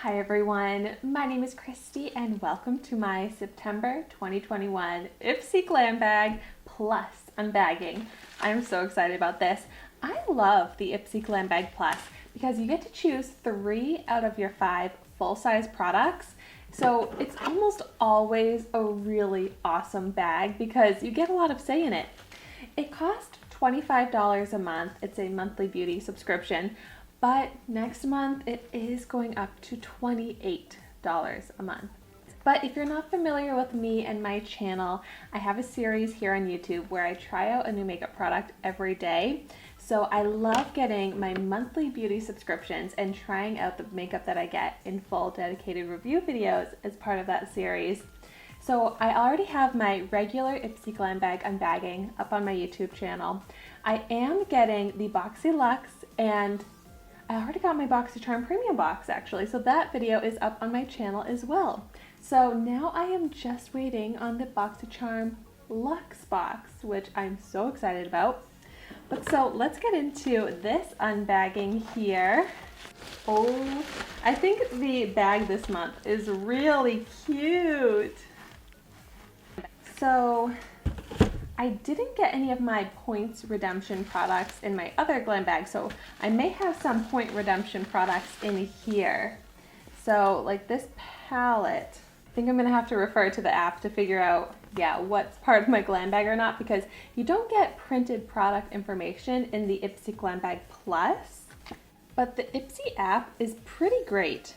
Hi everyone, my name is Christy and welcome to my September 2021 IPSY GLAM bag plus unbagging. I'm so excited about this. I love the IPSY GLAM bag plus because you get to choose 3 out of your 5 full-size products. So it's almost always a really awesome bag because you get a lot of say in it. It costs $25 a month. It's a monthly beauty subscription. But next month it is going up to $28 a month. But if you're not familiar with me and my channel, I have a series here on YouTube where I try out a new makeup product every day. So I love getting my monthly beauty subscriptions and trying out the makeup that I get in full dedicated review videos as part of that series. So I already have my regular IPSY GLAM bag unbagging up on my YouTube channel. I am getting the Boxy Luxe, and I already got my BoxyCharm Premium box actually, so that video is up on my channel as well. So now I am just waiting on the BoxyCharm Luxe box, which I'm so excited about. But so let's get into this unbagging here. Oh, I think the bag this month is really cute. So I didn't get any of my points redemption products in my other glam bag, so I may have some point redemption products in here. So like this palette, I think I'm gonna have to refer to the app to figure out, what's part of my glam bag or not, because you don't get printed product information in the IPSY GLAM bag plus, but the IPSY app is pretty great.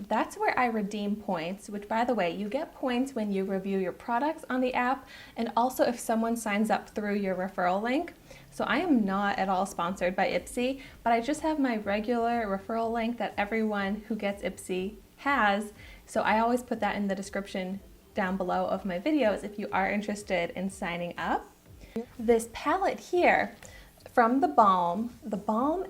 That's where I redeem points, which by the way, you get points when you review your products on the app and also if someone signs up through your referral link. So I am not at all sponsored by IPSY, but I just have my regular referral link that everyone who gets IPSY has. So I always put that in the description down below of my videos if you are interested in signing up. This palette here, from the Balm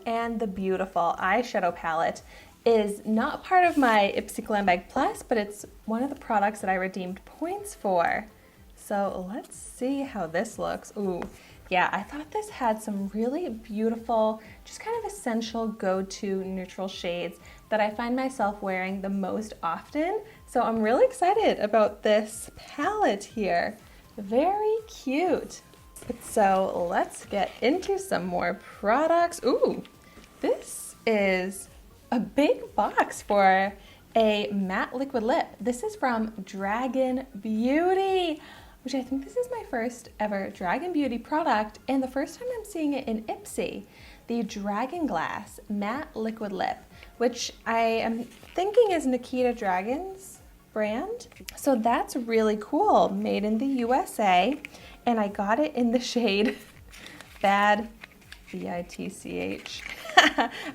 and the Beautiful eyeshadow palette is not part of my IPSY GLAM bag plus, but it's one of the products that I redeemed points for. So let's see how this looks. Ooh, yeah, I thought this had some really beautiful, just kind of essential go-to neutral shades that I find myself wearing the most often. So I'm really excited about this palette here. Very cute. So let's get into some more products. Ooh, this is a big box for a matte liquid lip. This is from Dragon Beauty, which I think this is my first ever Dragon Beauty product and the first time I'm seeing it in IPSY. The Dragon Glass Matte Liquid Lip, which I am thinking is Nikita Dragon's brand. So that's really cool, made in the USA. And I got it in the shade Bad, B-I-T-C-H.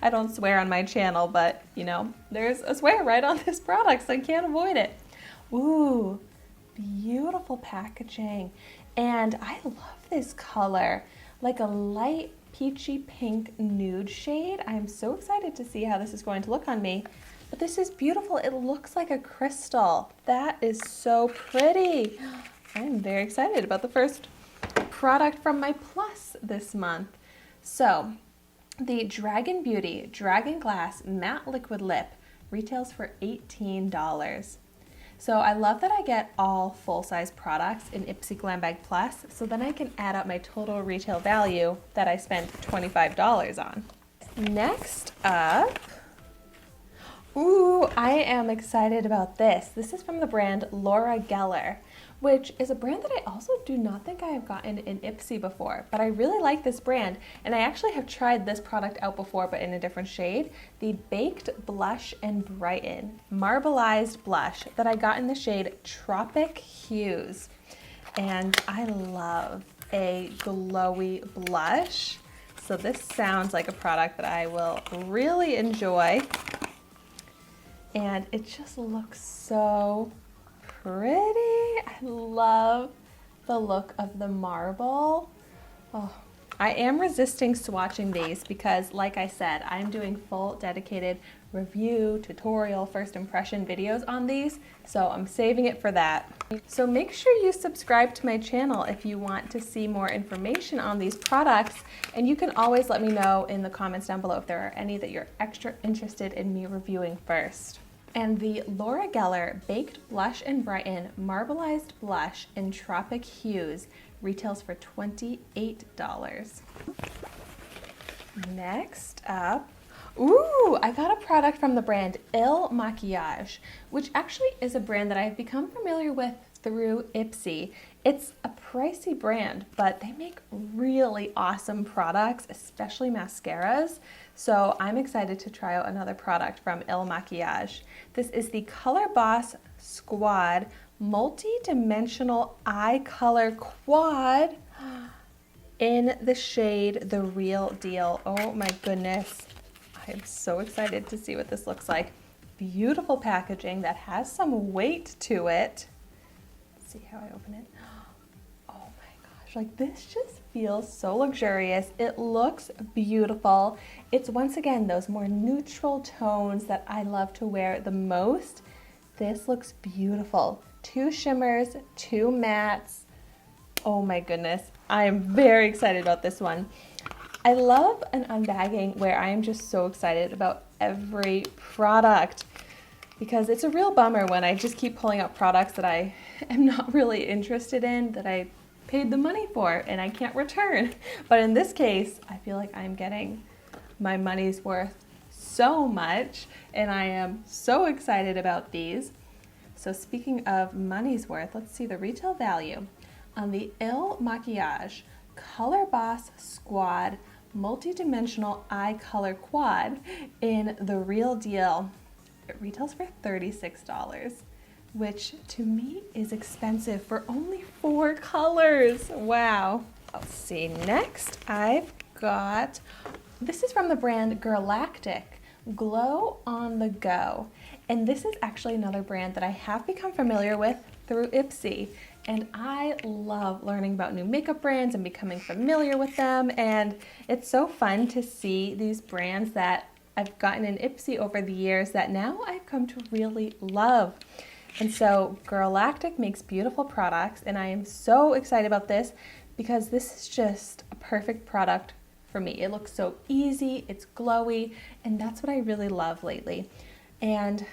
I don't swear on my channel, but you know, there's a swear right on this product, so I can't avoid it. Ooh, beautiful packaging. And I love this color, like a light peachy pink nude shade. I'm so excited to see how this is going to look on me. But this is beautiful. It looks like a crystal. That is so pretty. I'm very excited about the first product from my plus this month. So the Dragon Beauty Dragon Glass Matte Liquid Lip retails for $18. So I love that I get all full-size products in IPSY GLAM bag plus, so then I can add up my total retail value that I spent $25 on. Next up, ooh, I am excited about this. This is from the brand Laura Geller, which is a brand that I also do not think I have gotten in IPSY before, but I really like this brand, and I actually have tried this product out before, but in a different shade, the Baked Blush and Brighten Marbleized Blush that I got in the shade Tropic Hues. And I love a glowy blush, so this sounds like a product that I will really enjoy. And it just looks so pretty. I love the look of the marble. Oh, I am resisting swatching these because, like I said, I'm doing full dedicated review, tutorial, first impression videos on these, so I'm saving it for that. So make sure you subscribe to my channel if you want to see more information on these products, and you can always let me know in the comments down below if there are any that you're extra interested in me reviewing first. And the Laura Geller Baked Blush and Brighten Marbleized Blush in Tropic Hues retails for $28. Next up, ooh, I got a product from the brand Makiage, which actually is a brand that I've become familiar with through IPSY. It's a pricey brand, but they make really awesome products, especially mascaras. So I'm excited to try out another product from Makiage. This is the Color Boss Squad Multi-Dimensional Eye Color Quad in the shade The Real Deal. Oh my goodness. I'm so excited to see what this looks like. Beautiful packaging that has some weight to it. Let's see how I open it. Oh my gosh, like this just feels so luxurious. It looks beautiful. It's once again those more neutral tones that I love to wear the most. This looks beautiful. 2 shimmers, 2 mattes. Oh my goodness, I am very excited about this one. I love an unbagging where I am just so excited about every product because it's a real bummer when I just keep pulling out products that I am not really interested in, that I paid the money for and I can't return. But in this case, I feel like I'm getting my money's worth so much, and I am so excited about these. So speaking of money's worth, let's see the retail value on the Makiage Color Boss Squad Multi-Dimensional Eye Color Quad in The Real Deal. It retails for $36, which to me is expensive for only 4 colors. Wow. Let's see, next I've got, this is from the brand Girlactik, Glow on the Go. And this is actually another brand that I have become familiar with through IPSY. And I love learning about new makeup brands and becoming familiar with them. And it's so fun to see these brands that I've gotten in IPSY over the years that now I've come to really love. And so Girlactik makes beautiful products, and I am so excited about this because this is just a perfect product for me. It looks so easy, it's glowy, and that's what I really love lately. And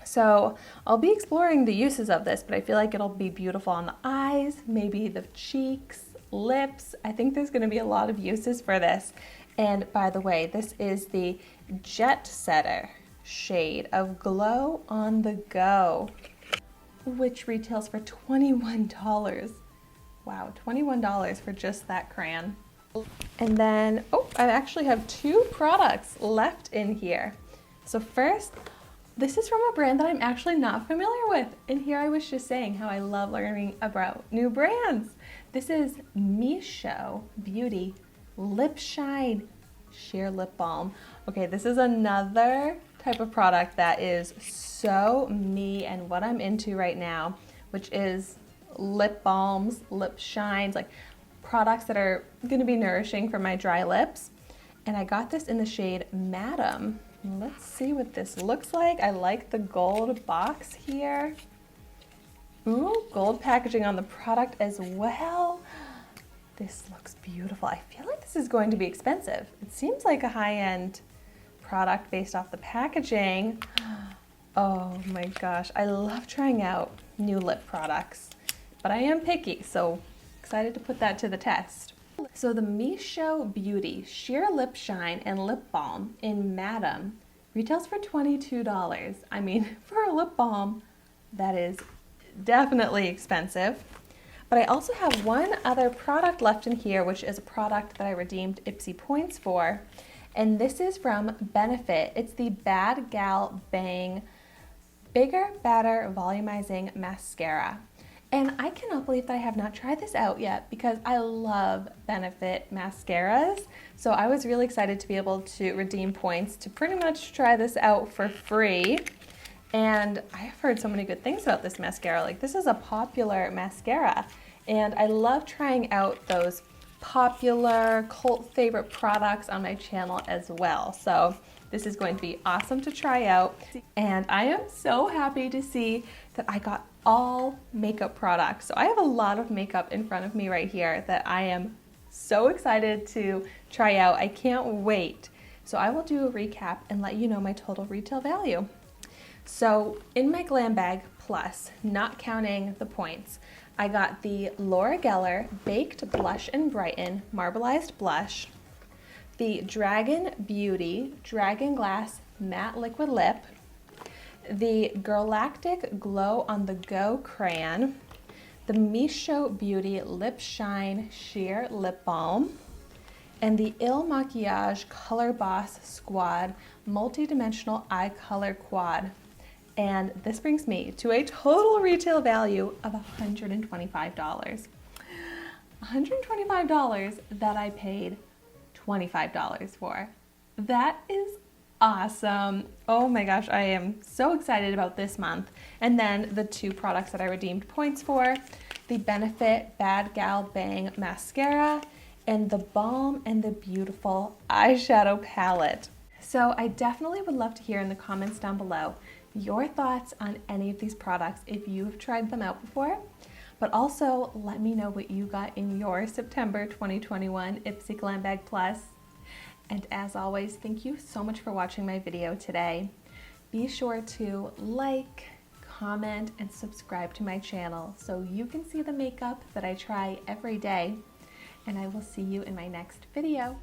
so I'll be exploring the uses of this, but I feel like it'll be beautiful on the eyes, maybe the cheeks, lips. I think there's going to be a lot of uses for this. And by the way, this is the Jet Setter shade of Glow on the Go, which retails for $21. Wow, $21 for just that crayon. And then, oh, I actually have 2 products left in here. So first, this is from a brand that I'm actually not familiar with. And here I was just saying how I love learning about new brands. This is Meishow Beauty Lip Shine Sheer Lip Balm. Okay, this is another type of product that is so me and what I'm into right now, which is lip balms, lip shines, like products that are gonna be nourishing for my dry lips. And I got this in the shade Madam. Let's see what this looks like. I like the gold box here. Ooh, gold packaging on the product as well. This looks beautiful. I feel like this is going to be expensive. It seems like a high-end product based off the packaging. Oh my gosh, I love trying out new lip products, but I am picky, so excited to put that to the test. So the Meishow Beauty Sheer Lip Shine and Lip Balm in Madam retails for $22. I mean, for a lip balm, that is definitely expensive. But I also have one other product left in here, which is a product that I redeemed IPSY points for. And this is from Benefit. It's the Bad Gal Bang Bigger, Better Volumizing Mascara. And I cannot believe that I have not tried this out yet because I love Benefit mascaras. So I was really excited to be able to redeem points to pretty much try this out for free. And I have heard so many good things about this mascara. Like, this is a popular mascara. And I love trying out those popular cult favorite products on my channel as well. So this is going to be awesome to try out. And I am so happy to see that I got all makeup products. So I have a lot of makeup in front of me right here that I am so excited to try out. I can't wait. So I will do a recap and let you know my total retail value. So in my Glam Bag Plus, not counting the points, I got the Laura Geller Baked Blush and Brighten Marbleized Blush, the Dragon Beauty Dragon Glass Matte Liquid Lip, the Girlactik Glow on the Go Crayon, the Meishow Beauty Lip Shine Sheer Lip Balm, and the Makiage Color Boss Squad Multi-Dimensional Eye Color Quad. And this brings me to a total retail value of $125. $125 that I paid $25 for. That is awesome. Oh my gosh, I am so excited about this month. And then the two products that I redeemed points for, the Benefit Bad Gal Bang Mascara and the Balm and the Beautiful eyeshadow palette. So I definitely would love to hear in the comments down below your thoughts on any of these products if you've tried them out before, but also let me know what you got in your September 2021 IPSY Glam Bag Plus. And as always, thank you so much for watching my video today. Be sure to like, comment, and subscribe to my channel so you can see the makeup that I try every day. And I will see you in my next video.